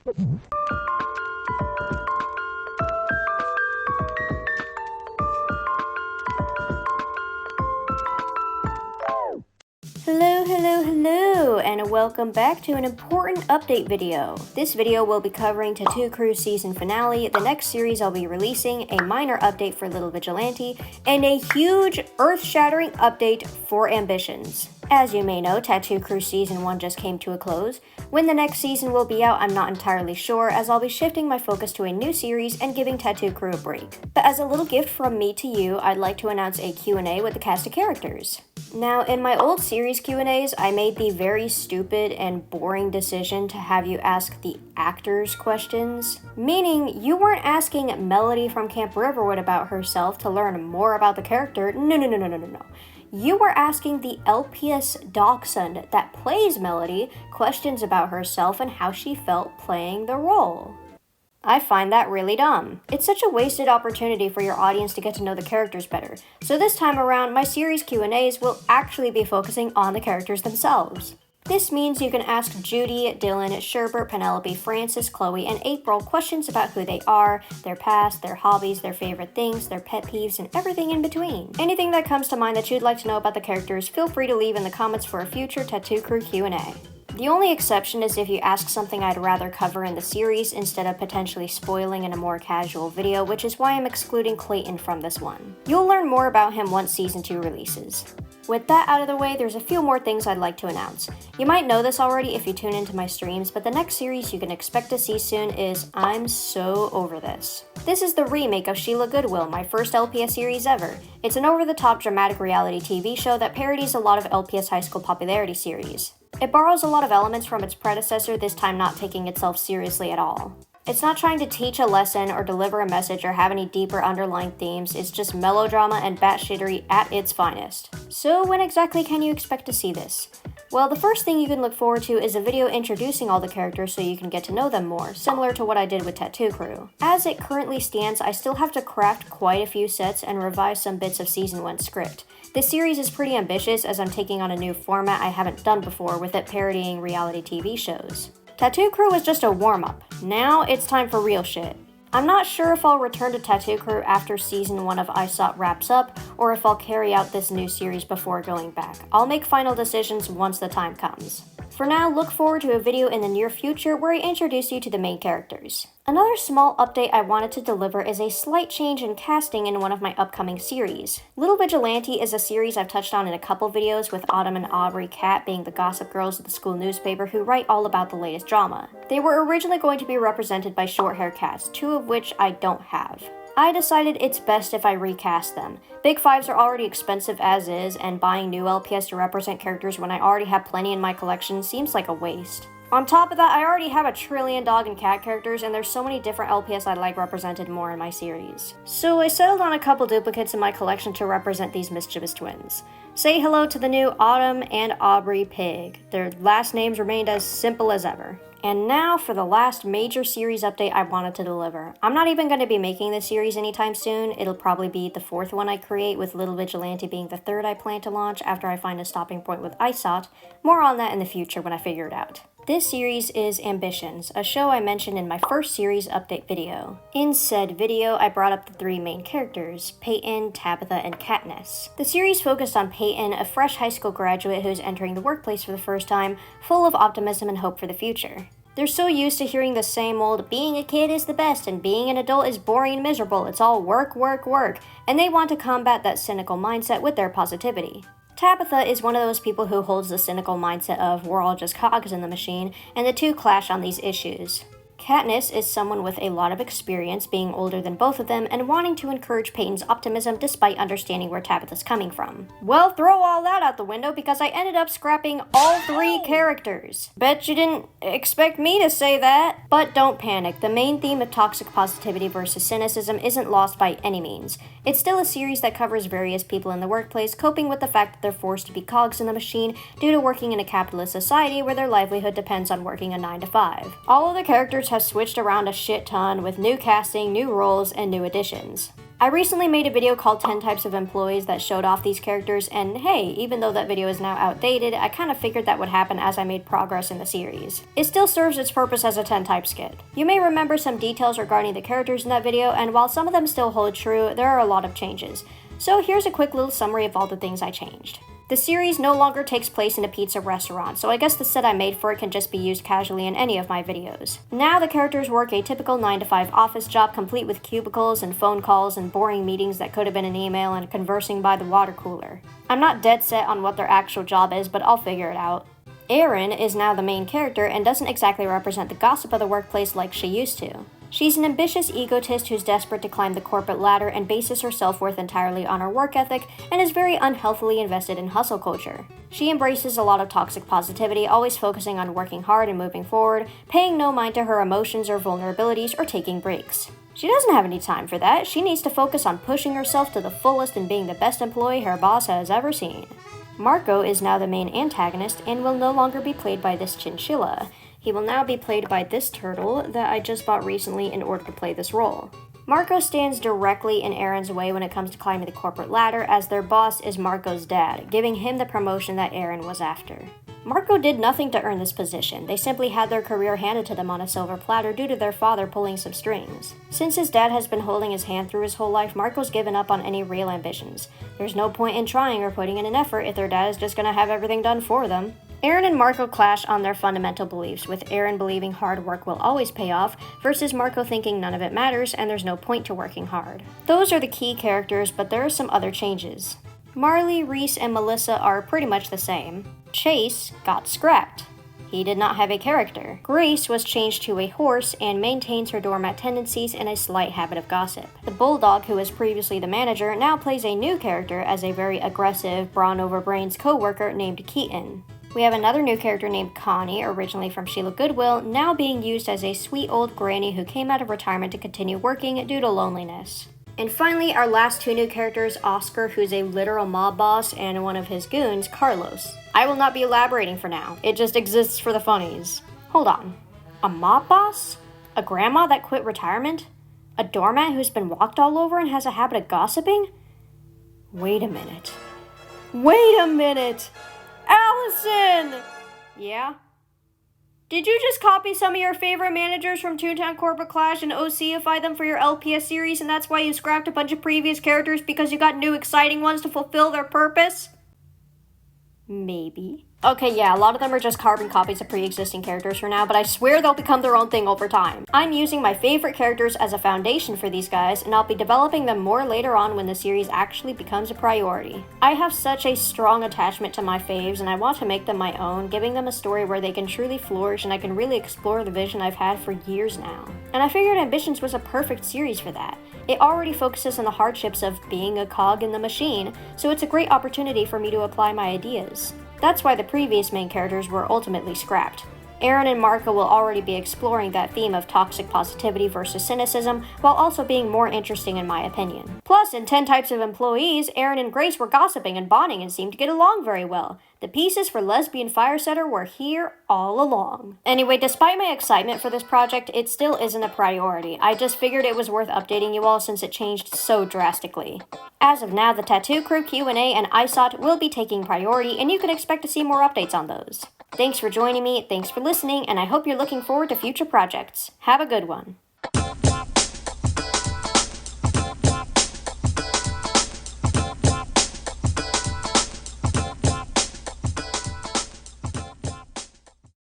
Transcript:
Hello, and welcome back to an important update video. This video will be covering Tattoo Crew season finale, the next series I'll be releasing, a minor update for Little Vigilante, and a huge, earth-shattering update for Ambitions. As you may know, Tattoo Crew Season 1 just came to a close. When the next season will be out, I'm not entirely sure, as I'll be shifting my focus to a new series and giving Tattoo Crew a break. But as a little gift from me to you, I'd like to announce a Q&A with the cast of characters. Now, in my old series Q&As, I made the very stupid and boring decision to have you ask the actors questions. Meaning, you weren't asking Melody from Camp Riverwood about herself to learn more about the character. No. You were asking the LPS dachshund that plays Melody questions about herself and how she felt playing the role. I find that really dumb. It's such a wasted opportunity for your audience to get to know the characters better. So this time around, my series Q&As will actually be focusing on the characters themselves. This means you can ask Judy, Dylan, Sherbet, Penelope, Francis, Chloe, and April questions about who they are, their past, their hobbies, their favorite things, their pet peeves, and everything in between. Anything that comes to mind that you'd like to know about the characters, feel free to leave in the comments for a future Tattoo Crew Q&A. The only exception is if you ask something I'd rather cover in the series instead of potentially spoiling in a more casual video, which is why I'm excluding Clayton from this one. You'll learn more about him once Season 2 releases. With that out of the way, there's a few more things I'd like to announce. You might know this already if you tune into my streams, but the next series you can expect to see soon is I'm So Over This. This is the remake of Sheila Goodwill, my first LPS series ever. It's an over-the-top dramatic reality TV show that parodies a lot of LPS high school popularity series. It borrows a lot of elements from its predecessor, this time not taking itself seriously at all. It's not trying to teach a lesson or deliver a message or have any deeper underlying themes, it's just melodrama and batshittery at its finest. So when exactly can you expect to see this? Well, the first thing you can look forward to is a video introducing all the characters so you can get to know them more, similar to what I did with Tattoo Crew. As it currently stands, I still have to craft quite a few sets and revise some bits of Season 1 script. This series is pretty ambitious as I'm taking on a new format I haven't done before with it parodying reality TV shows. Tattoo Crew was just a warm-up. Now it's time for real shit. I'm not sure if I'll return to Tattoo Crew after Season 1 of ISOT wraps up, or if I'll carry out this new series before going back. I'll make final decisions once the time comes. For now, look forward to a video in the near future where I introduce you to the main characters. Another small update I wanted to deliver is a slight change in casting in one of my upcoming series. Little Vigilante is a series I've touched on in a couple videos, with Autumn and Aubrey Cat being the gossip girls of the school newspaper who write all about the latest drama. They were originally going to be represented by short-hair cats, two of which I don't have. I decided it's best if I recast them. Big fives are already expensive as is, and buying new LPS to represent characters when I already have plenty in my collection seems like a waste. On top of that, I already have a trillion dog and cat characters, and there's so many different LPS I'd like represented more in my series. So I settled on a couple duplicates in my collection to represent these mischievous twins. Say hello to the new Autumn and Aubrey Pig. Their last names remained as simple as ever. And now for the last major series update I wanted to deliver. I'm not even going to be making this series anytime soon. It'll probably be the fourth one I create, with Little Vigilante being the third I plan to launch after I find a stopping point with ISOT. More on that in the future when I figure it out. This series is Ambitions, a show I mentioned in my first series update video. In said video, I brought up the three main characters, Peyton, Tabitha, and Katniss. The series focused on Peyton, a fresh high school graduate who's entering the workplace for the first time, full of optimism and hope for the future. They're so used to hearing the same old, being a kid is the best and being an adult is boring and miserable, it's all work, and they want to combat that cynical mindset with their positivity. Tabitha is one of those people who holds the cynical mindset of we're all just cogs in the machine, and the two clash on these issues. Katniss is someone with a lot of experience, being older than both of them, and wanting to encourage Peyton's optimism despite understanding where Tabitha's coming from. Well, throw all that out the window because I ended up scrapping all three characters. Bet you didn't expect me to say that. But don't panic, the main theme of toxic positivity versus cynicism isn't lost by any means. It's still a series that covers various people in the workplace coping with the fact that they're forced to be cogs in the machine due to working in a capitalist society where their livelihood depends on working a 9 to 5. All of the characters have switched around a shit ton with new casting, new roles, and new additions. I recently made a video called 10 Types of Employees that showed off these characters, and hey, even though that video is now outdated, I kind of figured that would happen as I made progress in the series. It still serves its purpose as a 10 type skit. You may remember some details regarding the characters in that video, and while some of them still hold true, there are a lot of changes. So here's a quick little summary of all the things I changed. The series no longer takes place in a pizza restaurant, so I guess the set I made for it can just be used casually in any of my videos. Now the characters work a typical 9-to-5 office job complete with cubicles and phone calls and boring meetings that could have been an email and conversing by the water cooler. I'm not dead set on what their actual job is, but I'll figure it out. Erin is now the main character and doesn't exactly represent the gossip of the workplace like she used to. She's an ambitious egotist who's desperate to climb the corporate ladder and bases her self-worth entirely on her work ethic and is very unhealthily invested in hustle culture. She embraces a lot of toxic positivity, always focusing on working hard and moving forward, paying no mind to her emotions or vulnerabilities or taking breaks. She doesn't have any time for that. She needs to focus on pushing herself to the fullest and being the best employee her boss has ever seen. Marco is now the main antagonist and will no longer be played by this chinchilla. He will now be played by this turtle that I just bought recently in order to play this role. Marco stands directly in Erin's way when it comes to climbing the corporate ladder, as their boss is Marco's dad, giving him the promotion that Erin was after. Marco did nothing to earn this position. They simply had their career handed to them on a silver platter due to their father pulling some strings. Since his dad has been holding his hand through his whole life, Marco's given up on any real ambitions. There's no point in trying or putting in an effort if their dad is just gonna have everything done for them. Erin and Marco clash on their fundamental beliefs, with Erin believing hard work will always pay off, versus Marco thinking none of it matters and there's no point to working hard. Those are the key characters, but there are some other changes. Marley, Reese, and Melissa are pretty much the same. Chase got scrapped. He did not have a character. Grace was changed to a horse and maintains her doormat tendencies and a slight habit of gossip. The bulldog, who was previously the manager, now plays a new character as a very aggressive, brawn-over-brains co-worker named Keaton. We have another new character named Connie, originally from Sheila Goodwill, now being used as a sweet old granny who came out of retirement to continue working due to loneliness. And finally, our last two new characters, Oscar, who's a literal mob boss, and one of his goons, Carlos. I will not be elaborating for now, it just exists for the funnies. Hold on, a mob boss? A grandma that quit retirement? A doormat who's been walked all over and has a habit of gossiping? Wait a minute. Allison! Yeah? Did you just copy some of your favorite managers from Toontown Corporate Clash and OCify them for your LPS series, and that's why you scrapped a bunch of previous characters because you got new exciting ones to fulfill their purpose? Maybe. Okay, yeah, a lot of them are just carbon copies of pre-existing characters for now, but I swear they'll become their own thing over time. I'm using my favorite characters as a foundation for these guys, and I'll be developing them more later on when the series actually becomes a priority. I have such a strong attachment to my faves, and I want to make them my own, giving them a story where they can truly flourish and I can really explore the vision I've had for years now. And I figured Ambitions was a perfect series for that. It already focuses on the hardships of being a cog in the machine, so it's a great opportunity for me to apply my ideas. That's why the previous main characters were ultimately scrapped. Erin and Marco will already be exploring that theme of toxic positivity versus cynicism, while also being more interesting in my opinion. Plus, in 10 Types of Employees, Erin and Grace were gossiping and bonding and seemed to get along very well. The pieces for Lesbian Firesetter were here all along. Anyway, despite my excitement for this project, it still isn't a priority. I just figured it was worth updating you all since it changed so drastically. As of now, the Tattoo Crew Q&A and ISOT will be taking priority, and you can expect to see more updates on those. Thanks for joining me, thanks for listening, and I hope you're looking forward to future projects. Have a good one.